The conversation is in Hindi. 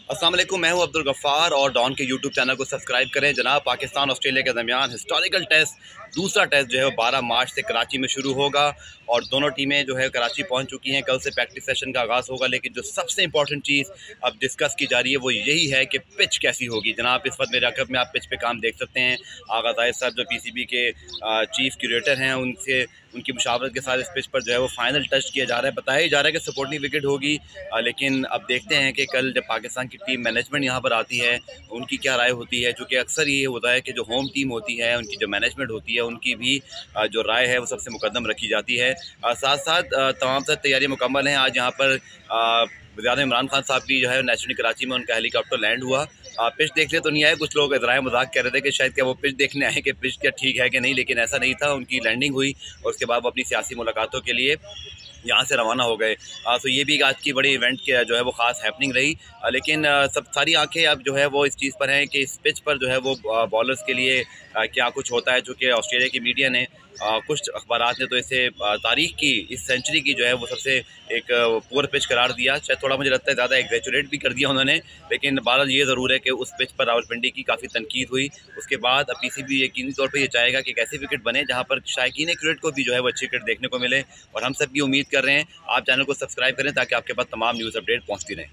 अस्सलाम वालेकुम, मैं हूं अब्दुल गफ्फार और डॉन के यूट्यूब चैनल को सब्सक्राइब करें। जनाब, पाकिस्तान ऑस्ट्रेलिया के दरमियान हिस्टोरिकल टेस्ट, दूसरा टेस्ट जो है वो 12 मार्च से कराची में शुरू होगा और दोनों टीमें जो है कराची पहुंच चुकी हैं। कल से प्रैक्टिस सेशन का आगाज़ होगा, लेकिन जो सबसे इंपॉर्टेंट चीज़ अब डिस्कस की जा रही है वो यही है कि पिच कैसी होगी। जनाब, इस वक्त मेरे अकब में आप पिच पे काम देख सकते हैं। आगा जाहिद साहब जो PCB के चीफ क्यूरेटर हैं, उनसे उनकी मुशावरत के साथ इस पिच पर जो है वो फाइनल टच किया जा रहा है। बताया ही जा रहा है कि सपोर्टिंग विकेट होगी, लेकिन अब देखते हैं कि कल जब पाकिस्तान की टीम मैनेजमेंट यहाँ पर आती है उनकी क्या राय होती है। चूँकि अक्सर ये होता है कि जो होम टीम होती है उनकी जो मैनेजमेंट होती है उनकी भी जो राय है वो सबसे मुकद्दम रखी जाती है। साथ साथ तमाम तरह तैयारी मुकम्मल हैं। आज यहाँ पर वज़ीर इमरान खान साहब भी जो है नेशनल कराची में उनका हेलीकॉप्टर लैंड हुआ। पिच देखने तो नहीं आए, कुछ लोग इज़राए मजाक कह रहे थे कि शायद क्या वो पिच देखने आए कि पिच क्या ठीक है कि नहीं, लेकिन ऐसा नहीं था। उनकी लैंडिंग हुई और उसके बाद वो अपनी सियासी मुलाकातों के लिए यहाँ से रवाना हो गए। तो ये भी आज की बड़ी इवेंट के जो है वो ख़ास हैपनिंग रही। लेकिन सब सारी आंखें अब जो है वो इस चीज़ पर हैं कि इस पिच पर जो है वो बॉलर्स के लिए क्या कुछ होता है। चूँकि ऑस्ट्रेलिया की मीडिया ने कुछ अखबारात ने तो इसे तारीख की इस सेंचुरी की जो है वो सबसे एक पुअर पिच करार दिया। शायद थोड़ा मुझे लगता है ज़्यादा एग्जैजुरेट भी कर दिया उन्होंने, लेकिन बहरहाल ये ज़रूर है कि उस पिच पर रावलपिंडी की काफ़ी तनकीद हुई। उसके बाद अब PCB यकीनी तौर पर ये चाहेगा कि एक ऐसे विकेट बने जहाँ पर शायकीन क्रिकेट को भी जो है वो अच्छी विकेट देखने को मिले, और हम सब भी उम्मीद कर रहे हैं। आप चैनल को सब्सक्राइब करें ताकि आपके पास तमाम न्यूज़ अपडेट पहुँचती रहें।